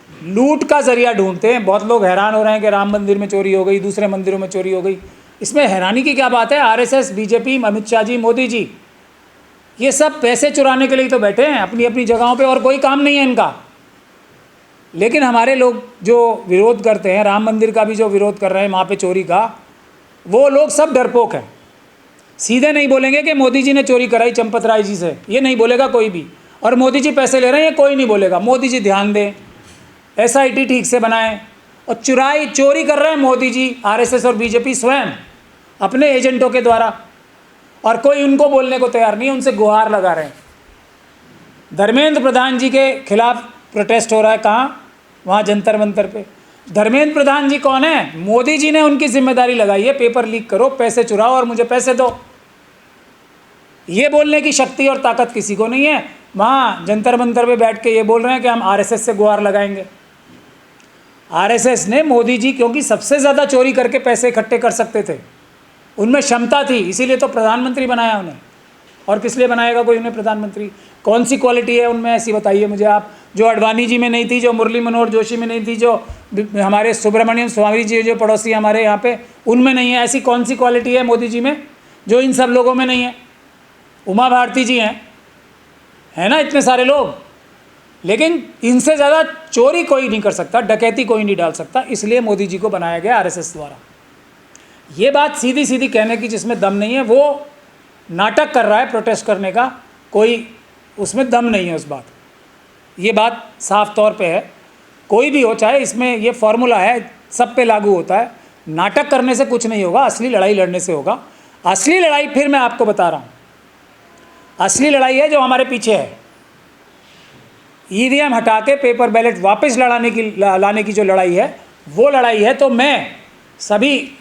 लूट का जरिया ढूंढते हैं। बहुत लोग हैरान हो रहे हैं कि राम मंदिर में चोरी हो गई, दूसरे मंदिरों में चोरी हो गई। इसमें हैरानी की क्या बात है? आरएसएस, बीजेपी, अमित शाह जी, मोदी जी, ये सब पैसे चुराने के लिए तो बैठे हैं अपनी अपनी जगहों पे, और कोई काम नहीं है इनका। लेकिन हमारे लोग जो विरोध करते हैं, राम मंदिर का भी जो विरोध कर रहे हैं वहाँ पे चोरी का, वो लोग सब डरपोक हैं। सीधे नहीं बोलेंगे कि मोदी जी ने चोरी कराई चंपत राय जी से, ये नहीं बोलेगा कोई भी। और मोदी जी पैसे ले रहे हैं, ये कोई नहीं बोलेगा। मोदी जी ध्यान दें, एसआईटी ठीक से बनाएं। और चोरी कर रहे हैं मोदी जी, आरएसएस और बीजेपी स्वयं अपने एजेंटों के द्वारा, और कोई उनको बोलने को तैयार नहीं है, उनसे गुहार लगा रहे हैं। धर्मेंद्र प्रधान जी के खिलाफ प्रोटेस्ट हो रहा है, कहाँ? वहाँ जंतर मंतर पे। धर्मेंद्र प्रधान जी कौन है? मोदी जी ने उनकी जिम्मेदारी लगाई है, पेपर लीक करो, पैसे चुराओ और मुझे पैसे दो। ये बोलने की शक्ति और ताकत किसी को नहीं है। वहाँ जंतर मंतर पे बैठ के ये बोल रहे हैं कि हम आरएसएस से गुहार लगाएंगे। आरएसएस ने मोदी जी, क्योंकि सबसे ज़्यादा चोरी करके पैसे इकट्ठे कर सकते थे, उनमें क्षमता थी, इसीलिए तो प्रधानमंत्री बनाया उन्हें। और किस लिए बनाएगा कोई उन्हें प्रधानमंत्री? कौन सी क्वालिटी है उनमें ऐसी, बताइए मुझे आप। जो अडवाणी जी में नहीं थी, जो मुरली मनोहर जोशी में नहीं थी, जो हमारे सुब्रमण्यम स्वामी जी जो पड़ोसी हमारे यहाँ पे, उनमें नहीं है। ऐसी कौन सी क्वालिटी है मोदी जी में जो इन सब लोगों में नहीं है? उमा भारती जी हैं, है ना, इतने सारे लोग। लेकिन इनसे ज़्यादा चोरी कोई नहीं कर सकता, डकैती कोई नहीं डाल सकता, इसलिए मोदी जी को बनाया गया आरएसएस द्वारा। ये बात सीधी सीधी कहने की जिसमें दम नहीं है, वो नाटक कर रहा है प्रोटेस्ट करने का, कोई उसमें दम नहीं है उस बात। ये बात साफ तौर पे है। कोई भी हो, चाहे इसमें ये फॉर्मूला है, सब पे लागू होता है। नाटक करने से कुछ नहीं होगा, असली लड़ाई लड़ने से होगा। असली लड़ाई फिर मैं आपको बता रहा हूँ, असली लड़ाई है जो हमारे पीछे है। ईवीएम हटा के पेपर बैलेट वापस लाने की जो लड़ाई है, वो लड़ाई है। तो मैं सभी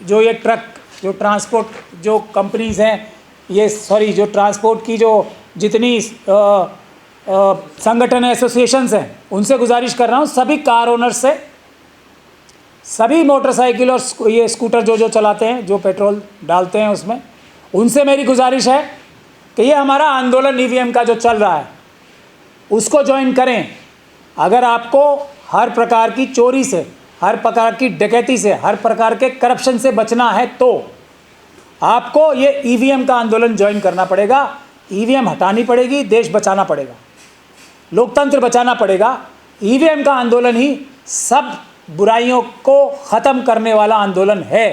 जो ये ट्रक, जो ट्रांसपोर्ट जो कंपनीज़ हैं, जो ट्रांसपोर्ट की जो जितनी संगठन एसोसिएशंस हैं, उनसे गुजारिश कर रहा हूँ, सभी कार ओनर्स से, सभी मोटरसाइकिल और ये स्कूटर जो चलाते हैं, जो पेट्रोल डालते हैं उसमें, उनसे मेरी गुजारिश है कि ये हमारा आंदोलन ईवीएम का जो चल रहा है उसको ज्वाइन करें। अगर आपको हर प्रकार की चोरी से, हर प्रकार की डकैती से, हर प्रकार के करप्शन से बचना है तो आपको ये ईवीएम का आंदोलन ज्वाइन करना पड़ेगा। ईवीएम हटानी पड़ेगी, देश बचाना पड़ेगा, लोकतंत्र बचाना पड़ेगा। ईवीएम का आंदोलन ही सब बुराइयों को ख़त्म करने वाला आंदोलन है।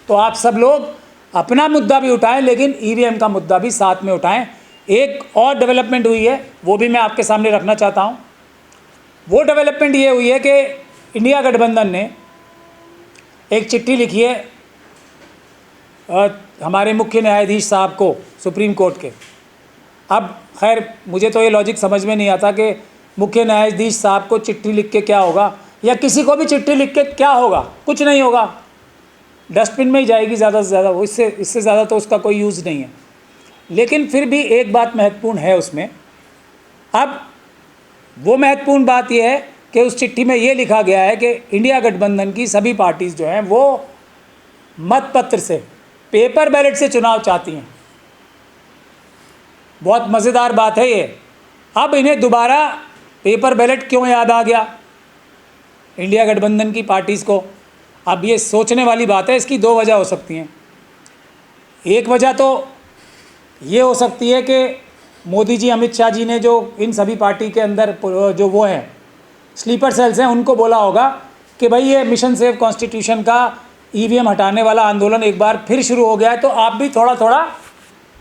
तो आप सब लोग अपना मुद्दा भी उठाएं, लेकिन ईवीएम का मुद्दा भी साथ में उठाएं। एक और डेवलपमेंट हुई है, वो भी मैं आपके सामने रखना चाहता हूँ। वो डेवलपमेंट ये हुई है कि इंडिया गठबंधन ने एक चिट्ठी लिखी है हमारे मुख्य न्यायाधीश साहब को, सुप्रीम कोर्ट के। अब खैर मुझे तो ये लॉजिक समझ में नहीं आता कि मुख्य न्यायाधीश साहब को चिट्ठी लिख के क्या होगा, या किसी को भी चिट्ठी लिख के क्या होगा? कुछ नहीं होगा, डस्टबिन में ही जाएगी ज़्यादा से ज़्यादा, वो इससे ज़्यादा तो उसका कोई यूज़ नहीं है। लेकिन फिर भी एक बात महत्वपूर्ण है उसमें। अब वो महत्वपूर्ण बात यह है कि उस चिट्ठी में ये लिखा गया है कि इंडिया गठबंधन की सभी पार्टीज़ जो हैं वो मतपत्र से, पेपर बैलेट से चुनाव चाहती हैं। बहुत मज़ेदार बात है ये। अब इन्हें दोबारा पेपर बैलेट क्यों याद आ गया इंडिया गठबंधन की पार्टीज़ को? अब ये सोचने वाली बात है। इसकी दो वजह हो सकती हैं। एक वजह तो ये हो सकती है कि मोदी जी, अमित शाह जी ने जो इन सभी पार्टी के अंदर जो वो हैं स्लीपर सेल्स हैं, उनको बोला होगा कि भाई ये मिशन सेव कॉन्स्टिट्यूशन का ईवीएम हटाने वाला आंदोलन एक बार फिर शुरू हो गया है, तो आप भी थोड़ा थोड़ा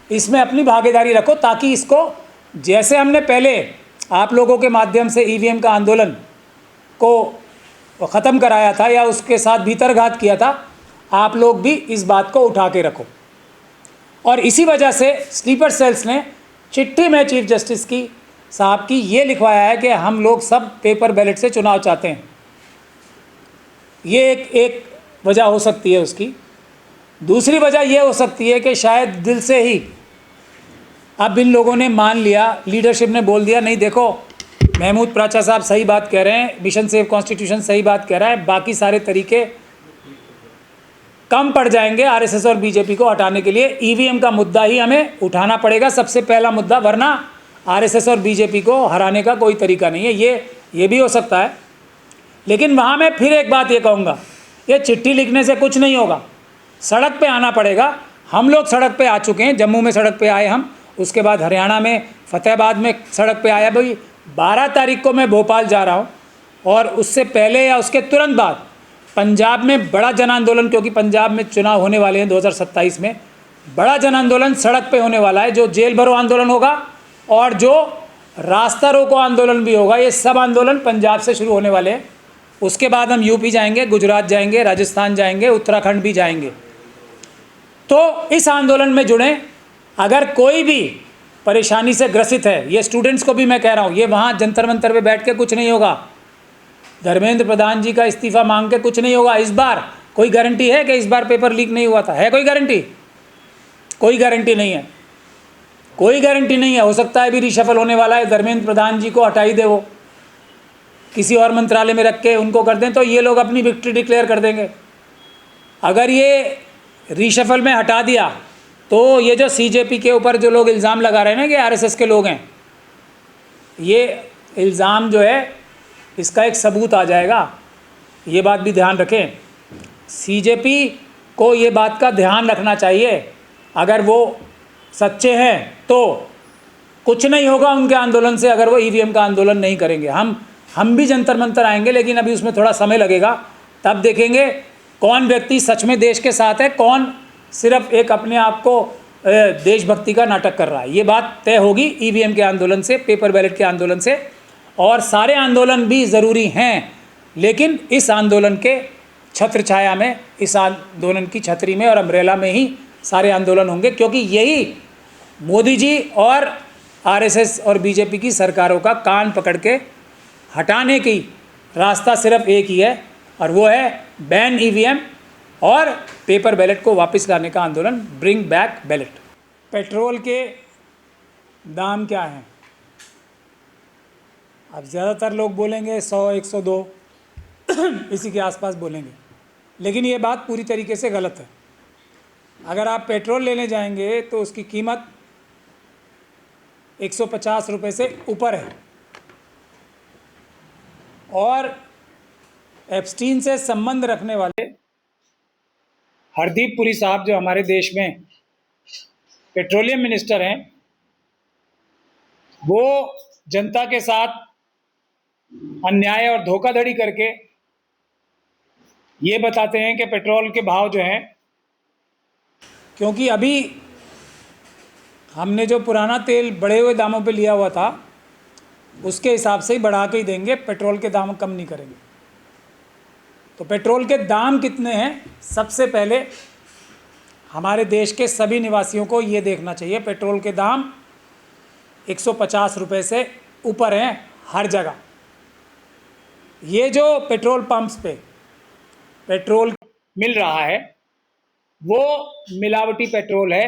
इसमें अपनी भागीदारी रखो, ताकि इसको, जैसे हमने पहले आप लोगों के माध्यम से ईवीएम का आंदोलन को ख़त्म कराया था या उसके साथ भीतरघात किया था, आप लोग भी इस बात को उठा के रखो। और इसी वजह से स्लीपर सेल्स ने चिट्ठी में चीफ जस्टिस की साहब की ये लिखवाया है कि हम लोग सब पेपर बैलेट से चुनाव चाहते हैं। ये एक वजह हो सकती है उसकी। दूसरी वजह यह हो सकती है कि शायद दिल से ही अब इन लोगों ने मान लिया, लीडरशिप ने बोल दिया, नहीं देखो महमूद प्राचा साहब सही बात कह रहे हैं, मिशन सेव कॉन्स्टिट्यूशन सही बात कह रहा है, बाकी सारे तरीके कम पड़ जाएंगे आरएसएस और बीजेपी को हटाने के लिए, ईवीएम का मुद्दा ही हमें उठाना पड़ेगा सबसे पहला मुद्दा, वरना आरएसएस और बीजेपी को हराने का कोई तरीका नहीं है। ये भी हो सकता है। लेकिन वहाँ मैं फिर एक बात ये कहूँगा, ये चिट्ठी लिखने से कुछ नहीं होगा, सड़क पे आना पड़ेगा। हम लोग सड़क पे आ चुके हैं, जम्मू में सड़क पे आए हम, उसके बाद हरियाणा में फतेहाबाद में सड़क पे आया। भाई 12 तारीख को मैं भोपाल जा रहा हूँ, और उससे पहले या उसके तुरंत बाद पंजाब में बड़ा जन आंदोलन, क्योंकि पंजाब में चुनाव होने वाले हैं 2027 में, बड़ा जन आंदोलन सड़क पे होने वाला है, जो जेल भरो आंदोलन होगा और जो रास्ता रोको आंदोलन भी होगा। ये सब आंदोलन पंजाब से शुरू होने वाले हैं। उसके बाद हम यूपी जाएंगे, गुजरात जाएंगे, राजस्थान जाएंगे, उत्तराखंड भी जाएंगे। तो इस आंदोलन में जुड़ें। अगर कोई भी परेशानी से ग्रसित है, ये स्टूडेंट्स को भी मैं कह रहा हूँ, ये वहाँ जंतर मंतर पे बैठ के कुछ नहीं होगा, धर्मेंद्र प्रधान जी का इस्तीफा मांग के कुछ नहीं होगा। इस बार कोई गारंटी है कि इस बार पेपर लीक नहीं हुआ था? है कोई गारंटी? कोई गारंटी नहीं है, कोई गारंटी नहीं है। हो सकता है अभी रिशफल होने वाला है, धर्मेंद्र प्रधान जी को हटा ही दे, वो किसी और मंत्रालय में रख के उनको कर दें, तो ये लोग अपनी विक्ट्री डिक्लेयर कर देंगे। अगर ये रिशफल में हटा दिया तो ये जो सीजेपी के ऊपर जो लोग इल्ज़ाम लगा रहे हैं ना कि आरएसएस के लोग हैं, ये इल्ज़ाम जो है इसका एक सबूत आ जाएगा। ये बात भी ध्यान रखें, सीजेपी को ये बात का ध्यान रखना चाहिए। अगर वो सच्चे हैं तो कुछ नहीं होगा उनके आंदोलन से, अगर वो ईवीएम का आंदोलन नहीं करेंगे। हम भी जंतर मंतर आएंगे, लेकिन अभी उसमें थोड़ा समय लगेगा। तब देखेंगे कौन व्यक्ति सच में देश के साथ है, कौन सिर्फ एक अपने आप को देशभक्ति का नाटक कर रहा है। ये बात तय होगी ईवीएम के आंदोलन से, पेपर बैलेट के आंदोलन से। और सारे आंदोलन भी ज़रूरी हैं, लेकिन इस आंदोलन के छत्र छाया में, इस आंदोलन की छतरी में और अम्ब्रेला में ही सारे आंदोलन होंगे, क्योंकि यही मोदी जी और आरएसएस और बीजेपी की सरकारों का कान पकड़ के हटाने की रास्ता सिर्फ एक ही है, और वो है बैन ईवीएम और पेपर बैलेट को वापस लाने का आंदोलन, ब्रिंग बैक बैलेट। पेट्रोल के दाम क्या हैं? अब ज़्यादातर लोग बोलेंगे 100, 102 इसी के आसपास बोलेंगे, लेकिन ये बात पूरी तरीके से गलत है। अगर आप पेट्रोल लेने जाएंगे तो उसकी कीमत 150 रुपये से ऊपर है। और एप्स्टीन से संबंध रखने वाले हरदीप पुरी साहब, जो हमारे देश में पेट्रोलियम मिनिस्टर हैं, वो जनता के साथ अन्याय और धोखाधड़ी करके ये बताते हैं कि पेट्रोल के भाव जो हैं, क्योंकि अभी हमने जो पुराना तेल बढ़े हुए दामों पे लिया हुआ था उसके हिसाब से ही बढ़ा के ही देंगे, पेट्रोल के दाम कम नहीं करेंगे। तो पेट्रोल के दाम कितने हैं, सबसे पहले हमारे देश के सभी निवासियों को ये देखना चाहिए। पेट्रोल के दाम 150 रुपये से ऊपर हैं हर जगह। ये जो पेट्रोल पंप्स पे पेट्रोल मिल रहा है वो मिलावटी पेट्रोल है,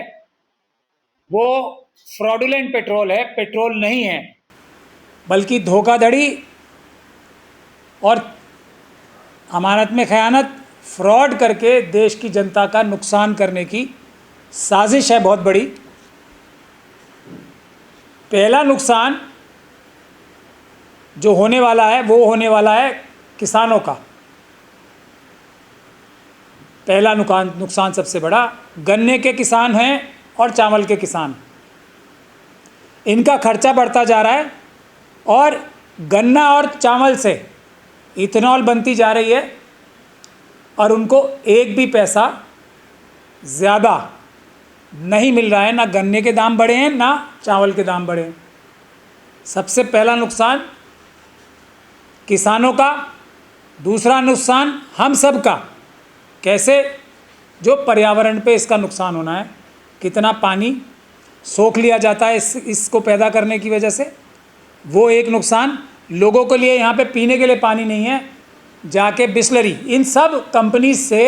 वो फ्रॉडुलेंट पेट्रोल है, पेट्रोल नहीं है, बल्कि धोखाधड़ी और अमानत में खयानत, फ्रॉड करके देश की जनता का नुकसान करने की साजिश है बहुत बड़ी। पहला नुकसान जो होने वाला है वो होने वाला है किसानों का। पहला नुकसान सबसे बड़ा, गन्ने के किसान हैं और चावल के किसान, इनका खर्चा बढ़ता जा रहा है और गन्ना और चावल से इथेनॉल बनती जा रही है और उनको एक भी पैसा ज़्यादा नहीं मिल रहा है। ना गन्ने के दाम बढ़े हैं, ना चावल के दाम बढ़े हैं। सबसे पहला नुकसान किसानों का, दूसरा नुकसान हम सब का। कैसे? जो पर्यावरण पे इसका नुकसान होना है, कितना पानी सोख लिया जाता है इसको पैदा करने की वजह से, वो एक नुकसान। लोगों के लिए यहाँ पे पीने के लिए पानी नहीं है, जाके बिस्लरी, इन सब कंपनीज से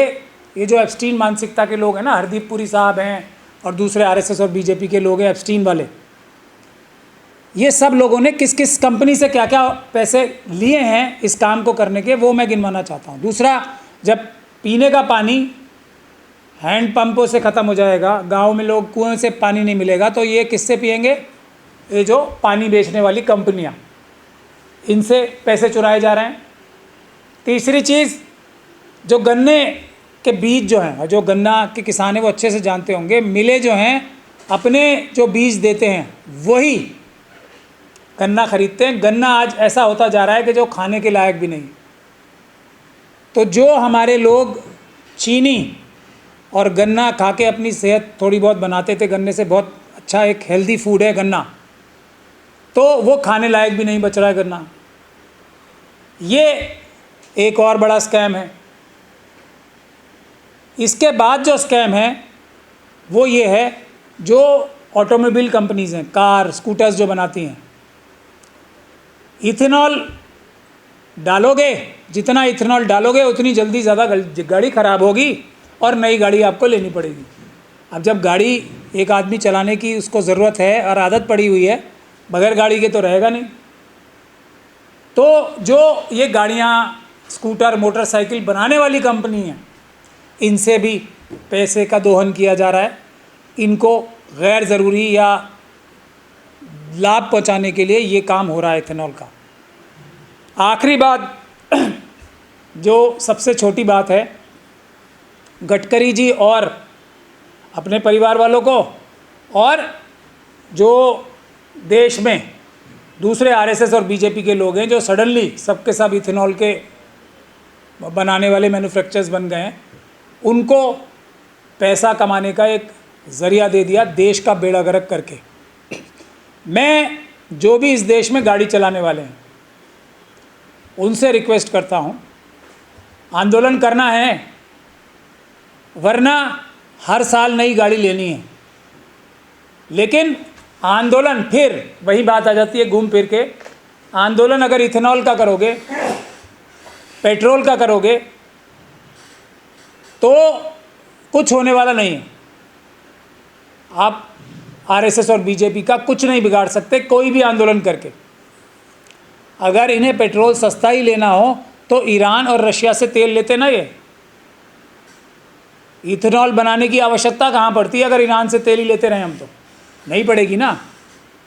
ये जो एप्स्टीन मानसिकता के लोग हैं ना, हरदीप पुरी साहब हैं और दूसरे आरएसएस और बीजेपी के लोग हैं एप्स्टीन वाले, ये सब लोगों ने किस किस कंपनी से क्या क्या पैसे लिए हैं इस काम को करने के, वो मैं गिनवाना चाहता हूँ। दूसरा, जब पीने का पानी हैंड पंपों से ख़त्म हो जाएगा, गांव में लोग कुएं से पानी नहीं मिलेगा, तो ये किससे पिएंगे? ये जो पानी बेचने वाली कंपनियां, इनसे पैसे चुराए जा रहे हैं। तीसरी चीज़, जो गन्ने के बीज जो हैं, जो गन्ना के किसान हैं वो अच्छे से जानते होंगे, मिलें जो हैं अपने जो बीज देते हैं वही गन्ना खरीदते हैं। गन्ना आज ऐसा होता जा रहा है कि जो खाने के लायक भी नहीं। तो जो हमारे लोग चीनी और गन्ना खा के अपनी सेहत थोड़ी बहुत बनाते थे, गन्ने से बहुत अच्छा एक हेल्दी फूड है गन्ना, तो वो खाने लायक भी नहीं बच रहा है गन्ना। ये एक और बड़ा स्कैम है। इसके बाद जो स्कैम है वो ये है, जो ऑटोमोबाइल कंपनीज़ हैं, कार स्कूटर्स जो बनाती हैं, इथेनॉल डालोगे, जितना इथेनॉल डालोगे उतनी जल्दी ज़्यादा गाड़ी ख़राब होगी और नई गाड़ी आपको लेनी पड़ेगी। अब जब गाड़ी एक आदमी चलाने की उसको ज़रूरत है और आदत पड़ी हुई है, बगैर गाड़ी के तो रहेगा नहीं। तो जो ये गाड़ियाँ, स्कूटर, मोटरसाइकिल बनाने वाली कंपनी हैं, इनसे भी पैसे का दोहन किया जा रहा है। इनको गैर ज़रूरी या लाभ पहुंचाने के लिए ये काम हो रहा है इथेनॉल का। आखिरी बात, जो सबसे छोटी बात है, गडकरी जी और अपने परिवार वालों को और जो देश में दूसरे आरएसएस और बीजेपी के लोग हैं जो सडनली सबके सब इथेनॉल के बनाने वाले मैन्युफैक्चरर्स बन गए हैं, उनको पैसा कमाने का एक ज़रिया दे दिया, देश का बेड़ा गर्क करके। मैं जो भी इस देश में गाड़ी चलाने वाले हैं उनसे रिक्वेस्ट करता हूँ, आंदोलन करना है, वरना हर साल नई गाड़ी लेनी है। लेकिन आंदोलन, फिर वही बात आ जाती है घूम फिर के, आंदोलन अगर इथेनॉल का करोगे, पेट्रोल का करोगे, तो कुछ होने वाला नहीं है। आप आरएसएस और बीजेपी का कुछ नहीं बिगाड़ सकते कोई भी आंदोलन करके। अगर इन्हें पेट्रोल सस्ता ही लेना हो तो ईरान और रशिया से तेल लेते ना, ये इथेनॉल बनाने की आवश्यकता कहाँ पड़ती है? अगर ईरान से तेल ही लेते रहें हम तो नहीं पड़ेगी ना।